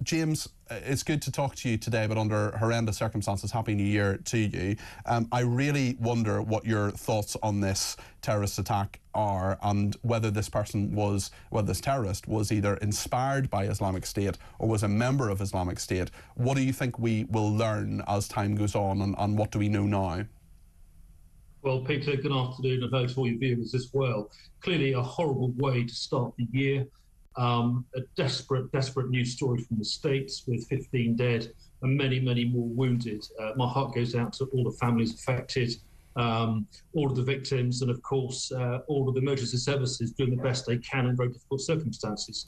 James, it's good to talk to you today, but under horrendous circumstances, Happy New Year to you. I really wonder what your thoughts on this terrorist attack are, and whether this terrorist was either inspired by Islamic State or was a member of Islamic State. What do you think we will learn as time goes on, and what do we know now? Well, Peter, good afternoon, and hello to all your viewers as well. Clearly a horrible way to start the year. A desperate news story from the States with 15 dead and many more wounded. My heart goes out to all the families affected, all of the victims, and of course, all of the emergency services doing the best they can in very difficult circumstances.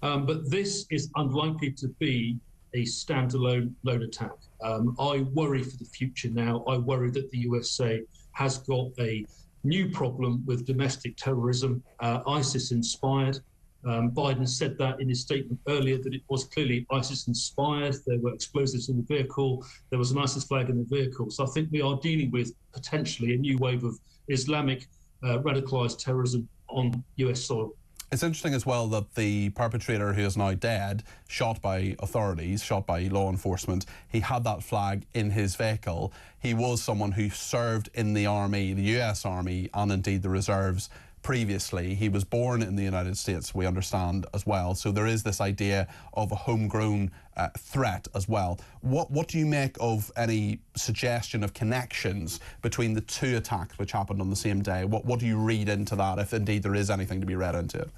But this is unlikely to be a standalone lone attack. I worry for the future now. I worry that the USA has got a new problem with domestic terrorism, ISIS-inspired. Biden said that in his statement earlier, that it was clearly ISIS-inspired. There were explosives in the vehicle. There was an ISIS flag in the vehicle. So I think we are dealing with potentially a new wave of Islamic radicalized terrorism on US soil. It's interesting as well that the perpetrator, who is now dead, shot by authorities, shot by law enforcement, he had that flag in his vehicle. He was someone who served in the army, the US Army, and indeed the reserves previously. He was born in the United States, we understand, as well. So there is this idea of a homegrown threat as well. What do you make of any suggestion of connections between the two attacks which happened on the same day? What do you read into that, if indeed there is anything to be read into it?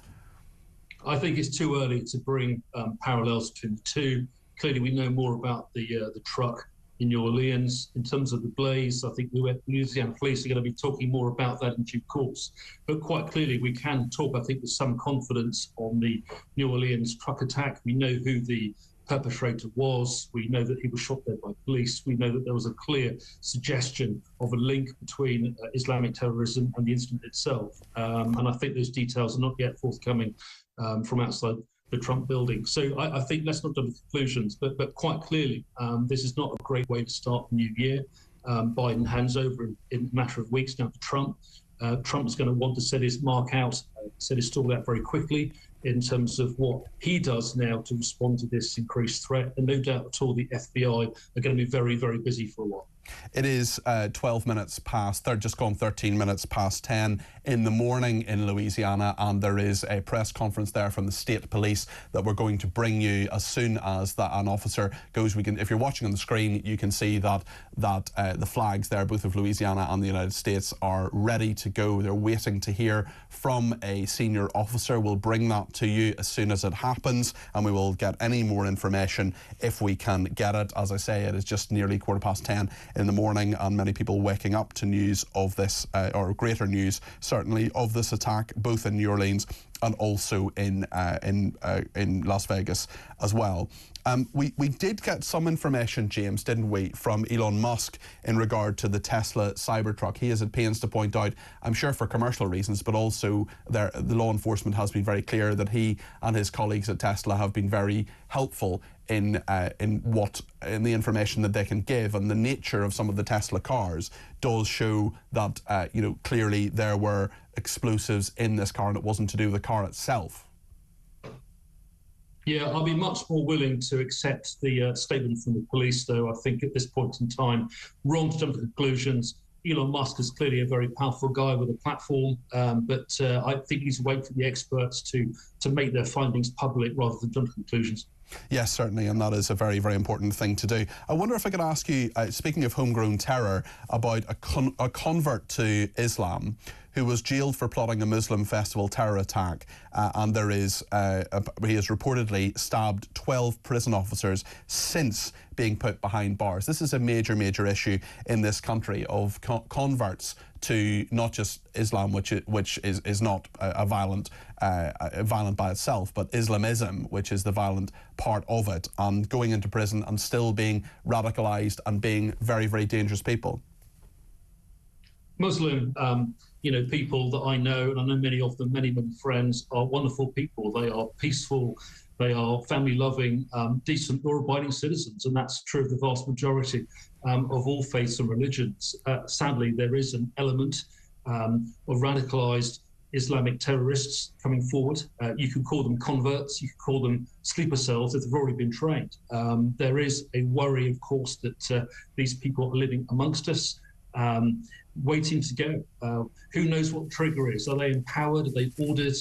I think it's too early to bring parallels between the two. Clearly, we know more about the truck in New Orleans. In terms of the blaze, I think Louisiana police are going to be talking more about that in due course. But quite clearly, we can talk, I think, with some confidence on the New Orleans truck attack. We know who the perpetrator was. We know that he was shot dead by police. We know that there was a clear suggestion of a link between Islamic terrorism and the incident itself. And I think those details are not yet forthcoming from outside the Trump building. So I think let's not jump to conclusions, but quite clearly, this is not a great way to start the new year. Biden hands over in a matter of weeks now to Trump. Trump's going to want to set his mark out, set his stall out very quickly in terms of what he does now to respond to this increased threat. And no doubt at all, the FBI are going to be very busy for a while. It is 12 minutes past, just gone 13 minutes past 10 in the morning in Louisiana, and there is a press conference there from the state police that we're going to bring you as soon as an officer goes. If you're watching on the screen, you can see that the flags there, both of Louisiana and the United States, are ready to go. They're waiting to hear from a senior officer. We'll bring that to you as soon as it happens, and we will get any more information if we can get it. As I say, it is just nearly 10:15 in the morning, and many people waking up to news of this, or greater news, certainly, of this attack, both in New Orleans and also in Las Vegas as well. We did get some information, James, didn't we, from Elon Musk in regard to the Tesla Cybertruck. He is at pains to point out, I'm sure for commercial reasons, but also the law enforcement has been very clear that he and his colleagues at Tesla have been very helpful in the information that they can give, and the nature of some of the Tesla cars does show that clearly there were explosives in this car, and it wasn't to do with the car itself. Yeah, I'll be much more willing to accept the statement from the police, though. I think at this point in time, wrong to jump to conclusions. Elon Musk is clearly a very powerful guy with a platform, but I think he's waiting for the experts to make their findings public rather than jump to conclusions. Yes, certainly, and that is a very important thing to do. I wonder if I could ask you, speaking of homegrown terror, about a convert to Islam who was jailed for plotting a Muslim festival terror attack, and he has reportedly stabbed 12 prison officers since being put behind bars. This is a major issue in this country of converts to not just Islam, which is not violent by itself, but Islamism, which is the violent part of it, and going into prison and still being radicalized and being very dangerous people. Muslim, people that I know, and I know many of them, many friends, are wonderful people. They are peaceful, they are family-loving, decent, law-abiding citizens, and that's true of the vast majority of all faiths and religions. Sadly, there is an element of radicalized Islamic terrorists coming forward. You could call them converts, you could call them sleeper cells if they've already been trained. There is a worry, of course, that these people are living amongst us, waiting to go. Who knows what the trigger is? Are they empowered? Are they ordered?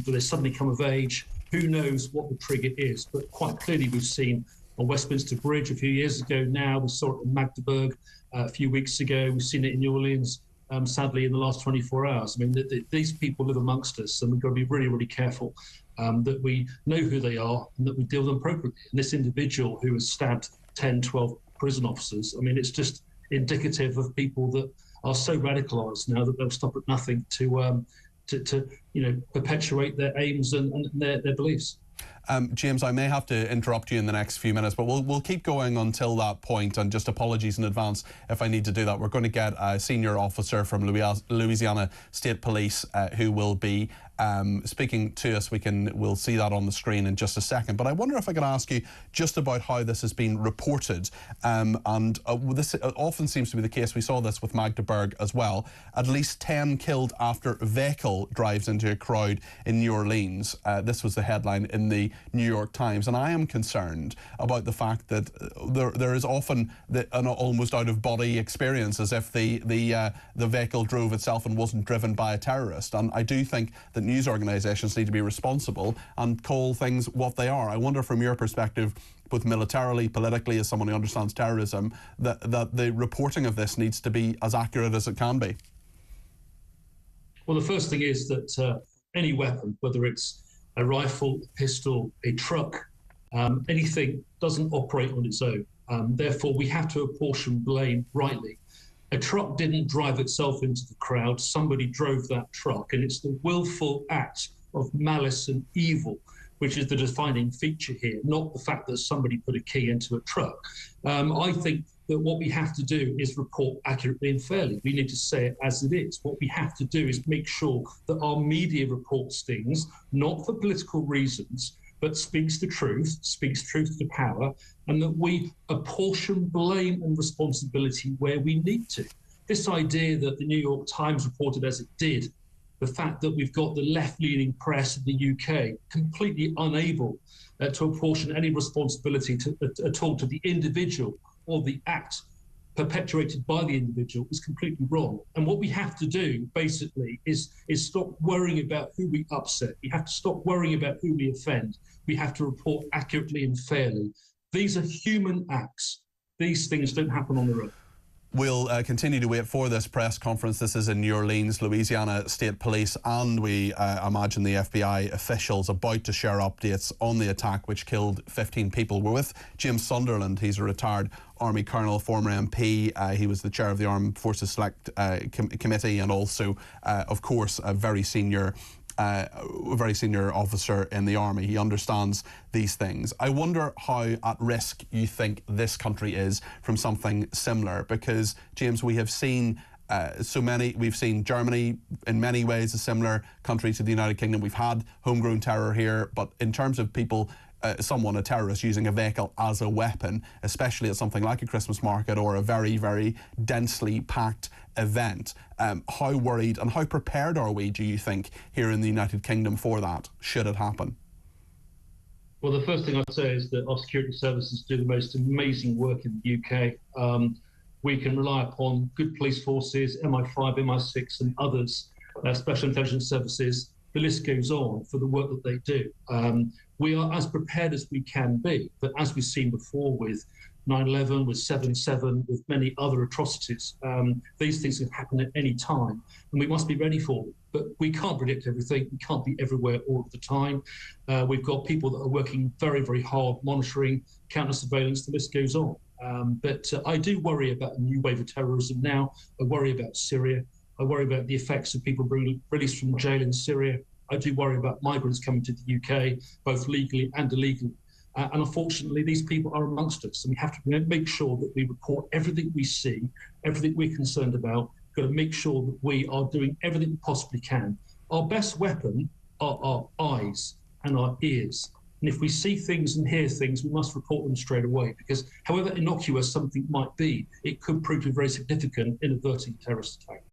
Do they suddenly come of age? Who knows what the trigger is? But quite clearly we've seen on Westminster Bridge a few years ago now, we saw it in Magdeburg a few weeks ago, we've seen it in New Orleans, sadly in the last 24 hours. I mean, these people live amongst us, and we've got to be really, really careful that we know who they are and that we deal with them appropriately. And this individual who has stabbed 10, 12 prison officers, I mean, it's just indicative of people that are so radicalised now that they'll stop at nothing to perpetuate their aims and their beliefs. James, I may have to interrupt you in the next few minutes, but we'll keep going until that point, and just apologies in advance if I need to do that. We're going to get a senior officer from Louisiana State Police who will be speaking to us. We'll see that on the screen in just a second. But I wonder if I could ask you just about how this has been reported. This often seems to be the case. We saw this with Magdeburg as well. At least 10 killed after a vehicle drives into a crowd in New Orleans. This was the headline in the New York Times. And I am concerned about the fact that there is often an almost out-of-body experience, as if the vehicle drove itself and wasn't driven by a terrorist. And I do think that news organisations need to be responsible and call things what they are. I wonder, from your perspective, both militarily, politically, as someone who understands terrorism, that the reporting of this needs to be as accurate as it can be. Well, the first thing is that any weapon, whether it's a rifle, a pistol, a truck, anything, doesn't operate on its own. Therefore, we have to apportion blame rightly. A truck didn't drive itself into the crowd. Somebody drove that truck, and it's the willful act of malice and evil which is the defining feature here, not the fact that somebody put a key into a truck. I think that what we have to do is report accurately and fairly. We need to say it as it is. What we have to do is make sure that our media reports things, not for political reasons, but speaks the truth, speaks truth to power, and that we apportion blame and responsibility where we need to. This idea that the New York Times reported as it did, the fact that we've got the left-leaning press in the UK completely unable to apportion any responsibility at all to the individual or the act perpetuated by the individual is completely wrong. And what we have to do, basically, is stop worrying about who we upset. We have to stop worrying about who we offend. We have to report accurately and fairly. These are human acts. These things don't happen on their own. We'll continue to wait for this press conference. This is in New Orleans. Louisiana State Police and we imagine the FBI officials about to share updates on the attack which killed 15 people. We're with James Sunderland. He's a retired Army Colonel, former MP. He was the chair of the Armed Forces Select Committee and also, of course, a very senior officer in the army. He understands these things. I wonder how at risk you think this country is from something similar, because, James, we have seen we've seen Germany in many ways a similar country to the United Kingdom. We've had homegrown terror here, but in terms of people, a terrorist using a vehicle as a weapon, especially at something like a Christmas market or a very, very densely packed event, how worried and how prepared are we, do you think, here in the United Kingdom for that, should it happen? Well, the first thing I'd say is that our security services do the most amazing work in the UK. We can rely upon good police forces, MI5, MI6 and others, special intelligence services. The list goes on for the work that they do. We are as prepared as we can be, but as we've seen before with 9/11, with 7/7, with many other atrocities, these things can happen at any time, and we must be ready for them. But we can't predict everything. We can't be everywhere all of the time. We've got people that are working very, very hard, monitoring, counter-surveillance, the list goes on. But I do worry about a new wave of terrorism now. I worry about Syria. I worry about the effects of people being released from jail in Syria. I do worry about migrants coming to the UK, both legally and illegally. And unfortunately, these people are amongst us. And we have to make sure that we report everything we see, everything we're concerned about. We've got to make sure that we are doing everything we possibly can. Our best weapon are our eyes and our ears. And if we see things and hear things, we must report them straight away, because however innocuous something might be, it could prove to be very significant in averting a terrorist attack.